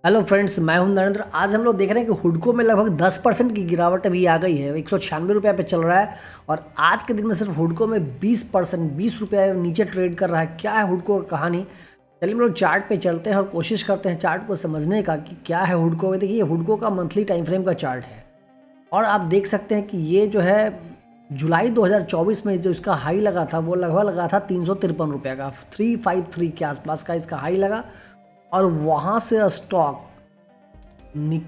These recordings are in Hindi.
हेलो फ्रेंड्स, मैं हूं नरेंद्र। आज हम लोग देख रहे हैं कि हुडको में लगभग 10% की गिरावट अभी आ गई है। 196 रुपये पे चल रहा है और आज के दिन में सिर्फ हुडको में 20% 20 रुपये नीचे ट्रेड कर रहा है। क्या है हुडको का कहानी? चलिए हम लोग चार्ट पे चलते हैं और कोशिश करते हैं चार्ट को समझने का कि क्या है हुडको में। देखिए, हुडको का मंथली टाइम फ्रेम का चार्ट है और आप देख सकते हैं कि ये जो है जुलाई 2024 में जो इसका हाई लगा था वो लगभग लगा था 353 रुपये का। 353 के आसपास का इसका हाई लगा और वहाँ से स्टॉक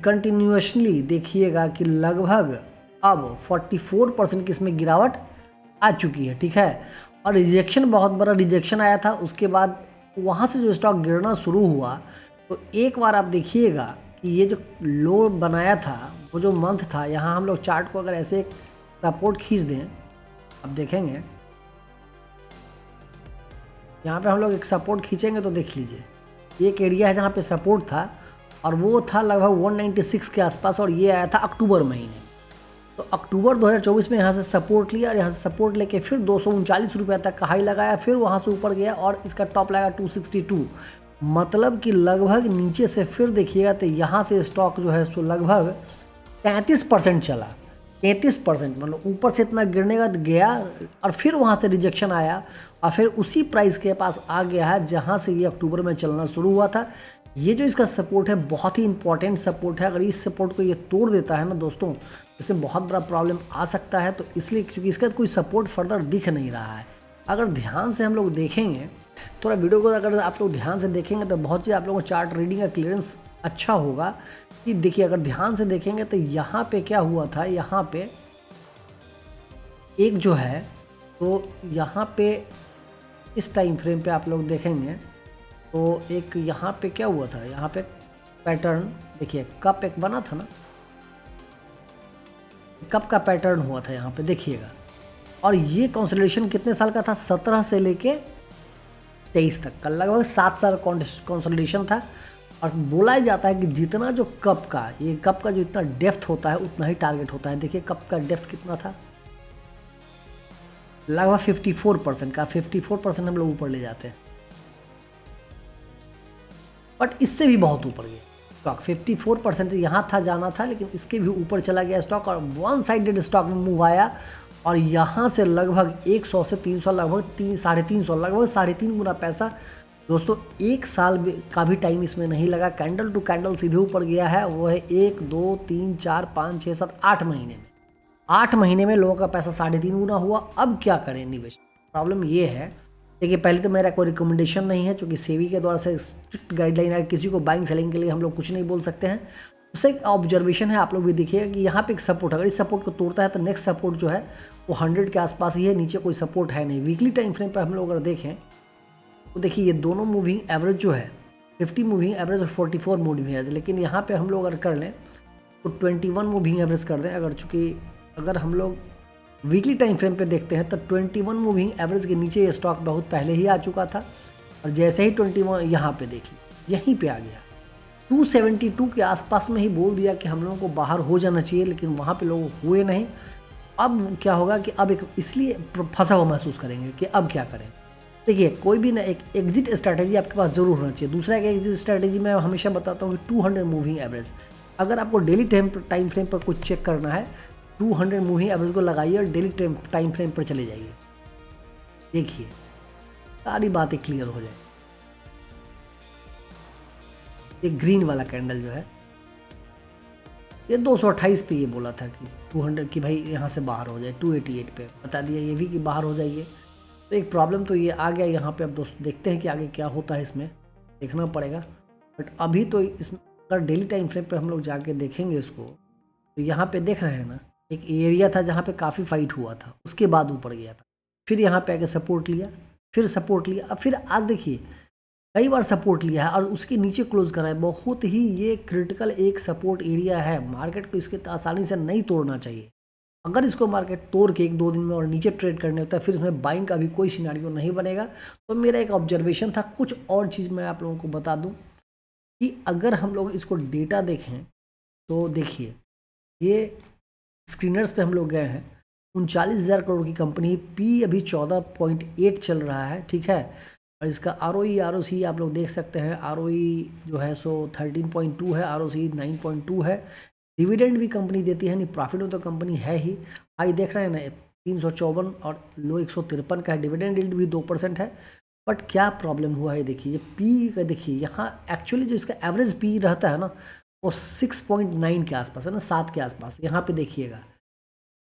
कंटिन्यूसली देखिएगा कि लगभग अब 44% की इसमें गिरावट आ चुकी है। ठीक है, और रिजेक्शन, बहुत बड़ा रिजेक्शन आया था। उसके बाद वहाँ से जो स्टॉक गिरना शुरू हुआ तो एक बार आप देखिएगा कि ये जो लो बनाया था वो जो मंथ था, यहाँ हम लोग चार्ट को अगर ऐसे एक सपोर्ट खींच दें, आप देखेंगे यहाँ पे हम लोग एक सपोर्ट खींचेंगे तो देख लीजिए एक एरिया है जहाँ पे सपोर्ट था और वो था लगभग 196 के आसपास और ये आया था अक्टूबर महीने। तो अक्टूबर 2024 में यहाँ से सपोर्ट लिया और यहाँ से सपोर्ट लेके फिर 239 रुपये तक का हाई लगाया, फिर वहाँ से ऊपर गया और इसका टॉप लगा 262। मतलब कि लगभग नीचे से फिर देखिएगा तो यहाँ से स्टॉक जो है सो लगभग 33% चला। 33% मतलब ऊपर से इतना गिरने का गया और फिर वहाँ से रिजेक्शन आया और फिर उसी प्राइस के पास आ गया है जहाँ से ये अक्टूबर में चलना शुरू हुआ था। ये जो इसका सपोर्ट है बहुत ही इंपॉर्टेंट सपोर्ट है। अगर इस सपोर्ट को ये तोड़ देता है ना दोस्तों, इससे बहुत बड़ा प्रॉब्लम आ सकता है। तो इसलिए क्योंकि इसका कोई सपोर्ट फर्दर दिख नहीं रहा है। अगर ध्यान से हम लोग देखेंगे, थोड़ा वीडियो को अगर आप लोग ध्यान से देखेंगे तो बहुत ही आप लोगों को चार्ट रीडिंग का क्लियरेंस अच्छा होगा। कि देखिए, अगर ध्यान से देखेंगे तो यहाँ पे क्या हुआ था, यहाँ पे एक जो है तो यहाँ पे इस टाइम फ्रेम पे आप लोग देखेंगे तो एक यहाँ पे क्या हुआ था, यहाँ पे पैटर्न देखिए, कप एक बना था ना, कप का पैटर्न हुआ था यहाँ पे देखिएगा। और ये कंसोलिडेशन कितने साल का था? 17 से लेके 23 तक का, लगभग 7 साल कंसोलिडेशन था। और बोला जाता है कि जितना जो कप का, ये कप का जो इतना डेप्थ होता है उतना ही टारगेट होता है। देखिए कप का डेप्थ कितना था, लगभग 54% का। 54% हम लोग ऊपर ले जाते हैं, बट इससे भी बहुत ऊपर गया स्टॉक। 54% यहाँ था, जाना था, लेकिन इसके भी ऊपर चला गया स्टॉक और वन साइडेड स्टॉक में मूव आया और यहाँ से लगभग 100 से 300, लगभग 350, लगभग 3.5 गुना पैसा। दोस्तों, एक साल का भी टाइम इसमें नहीं लगा, कैंडल टू कैंडल सीधे ऊपर गया है। वो है 1 2 3 4 5 6 7 8 महीने में। 8 महीने में लोगों का पैसा 3.5 गुना हुआ। अब क्या करें निवेश? प्रॉब्लम ये है, देखिए पहले तो मेरा कोई रिकमेंडेशन नहीं है, क्योंकि सेबी के द्वारा से स्ट्रिक्ट गाइडलाइन है, किसी को बाइंग सेलिंग के लिए हम लोग कुछ नहीं बोल सकते हैं। उससे एक ऑब्जर्वेशन है, आप लोग भी देखिएगा कि यहाँ पे एक सपोर्ट, अगर इस सपोर्ट को तोड़ता है तो नेक्स्ट सपोर्ट जो है वो 100 के आसपास ही है, नीचे कोई सपोर्ट है नहीं। वीकली टाइम फ्रेम पर हम लोग अगर देखें तो देखिए ये दोनों मूविंग एवरेज जो है 50 मूविंग एवरेज और 44 मूविंग एवरेज, लेकिन यहाँ पे हम लोग अगर कर लें तो 21 मूविंग एवरेज कर दें। अगर चूँकि अगर हम लोग वीकली टाइम फ्रेम पे देखते हैं तो 21 मूविंग एवरेज के नीचे ये स्टॉक बहुत पहले ही आ चुका था और जैसे ही 21 यहाँ पे देखिए यहीं पे आ गया 272 के आसपास में ही बोल दिया कि हम लोगों को बाहर हो जाना चाहिए, लेकिन वहाँ पे लोग हुए नहीं। अब क्या होगा कि अब एक इसलिए फंसा हुआ महसूस करेंगे कि अब क्या करें। देखिए, कोई भी ना एक एग्जिट स्ट्रैटेजी आपके पास जरूर होना चाहिए। दूसरा एक एग्जिट स्ट्रैटेजी मैं हमेशा बताता हूँ कि 200 मूविंग एवरेज। अगर आपको डेली टाइम फ्रेम पर कुछ चेक करना है, 200 मूविंग एवरेज को लगाइए और डेली टाइम फ्रेम पर चले जाइए, देखिए सारी बातें क्लियर हो जाए। ये ग्रीन वाला कैंडल जो है ये 228 पे ये बोला था कि 200 कि भाई यहाँ से बाहर हो जाए, 288 पे बता दिया ये भी कि बाहर हो जाइए। तो एक प्रॉब्लम तो ये आ गया यहाँ पे। अब दोस्तों देखते हैं कि आगे क्या होता है, इसमें देखना पड़ेगा। बट अभी तो इसमें अगर डेली टाइम फ्रेम पे हम लोग जाके देखेंगे इसको तो यहाँ पे देख रहे हैं ना, एक एरिया था जहाँ पे काफ़ी फाइट हुआ था, उसके बाद ऊपर गया था, फिर यहाँ पे आके सपोर्ट लिया, फिर सपोर्ट लिया, अब फिर आज देखिए कई बार सपोर्ट लिया है और उसके नीचे क्लोज करा है। बहुत ही ये क्रिटिकल एक सपोर्ट एरिया है, मार्केट को इसके आसानी से नहीं तोड़ना चाहिए। अगर इसको मार्केट तोड़ के 1-2 दिन में और नीचे ट्रेड करने होता है फिर इसमें बाइंग का भी कोई सिनारियो नहीं बनेगा। तो मेरा एक ऑब्जर्वेशन था। कुछ और चीज़ मैं आप लोगों को बता दूं कि अगर हम लोग इसको डेटा देखें तो देखिए ये स्क्रीनर्स पे हम लोग गए हैं, 39,000 करोड़ की कंपनी, पी अभी 14.8 चल रहा है, ठीक है। और इसका आरओई आरओसी आप लोग देख सकते हैं। आरओई जो है सो 13.2 है, आरओसी 9.2 है। डिविडेंड भी कंपनी देती है, नहीं प्रॉफिट में तो कंपनी है ही। हाई देख रहे हैं ना 354 और लो 153 का है। डिविडेंड यील्ड भी 2% है। बट क्या प्रॉब्लम हुआ है देखिए, ये पी का देखिए यहाँ एक्चुअली जो इसका एवरेज पी रहता है ना वो 6.9 के आसपास है ना, 7 के आसपास। यहाँ पे देखिएगा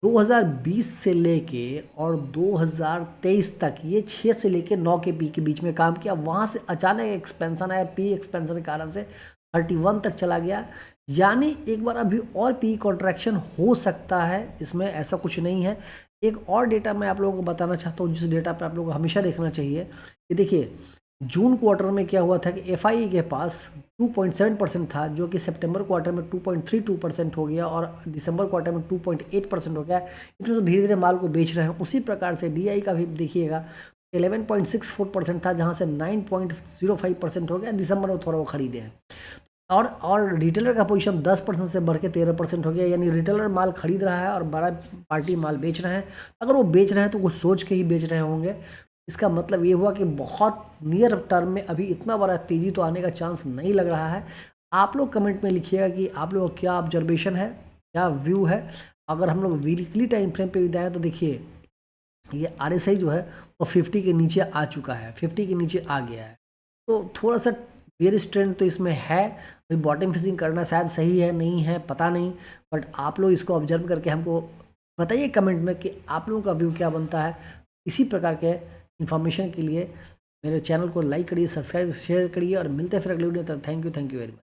2020 से लेके और 2023 तक ये 6 से लेके 9 के पी के बीच में काम किया। वहाँ से अचानक एक्सपेंशन आया, पी एक्सपेंशन के कारण से 31 तक चला गया। यानी एक बार अभी और पी कॉन्ट्रैक्शन हो सकता है, इसमें ऐसा कुछ नहीं है। एक और डेटा मैं आप लोगों को बताना चाहता हूँ, जिस डेटा पर आप लोगों को हमेशा देखना चाहिए कि देखिए जून क्वार्टर में क्या हुआ था कि एफआई के पास 2.7% था, जो कि सितंबर क्वार्टर में 2.32% हो गया और दिसंबर क्वार्टर में 2.8% हो गया। इतने तो धीरे धीरे माल को बेच रहे हैं। उसी प्रकार से डीआई का भी देखिएगा 11.64% था, जहां से 9.05% हो गया। दिसंबर में थोड़ा वो खरीदे हैं। और रिटेलर का पोजीशन 10% से बढ़ के 13% हो गया। यानी रिटेलर माल खरीद रहा है और बड़ा पार्टी माल बेच रहे हैं। अगर वो बेच रहे हैं तो कुछ सोच के ही बेच रहे होंगे। इसका मतलब ये हुआ कि बहुत नियर टर्म में अभी इतना बड़ा तेज़ी तो आने का चांस नहीं लग रहा है। आप लोग कमेंट में लिखिएगा कि आप लोगों का क्या ऑब्जर्वेशन है, क्या व्यू है। अगर हम लोग वीकली टाइम फ्रेम पे जाएँ तो देखिए ये आरएसआई जो है वो 50 के नीचे आ चुका है, 50 के नीचे आ गया है। तो थोड़ा सा बेयरिश ट्रेंड तो इसमें है। अभी बॉटम फिशिंग करना शायद सही है, नहीं है पता नहीं। बट आप लोग इसको ऑब्जर्व करके हमको बताइए कमेंट में कि आप लोगों का व्यू क्या बनता है। इसी प्रकार के इन्फॉर्मेशन के लिए मेरे चैनल को लाइक करिए, सब्सक्राइब शेयर करिए और मिलते हैं फिर अगले वीडियो तक। Thank you very much.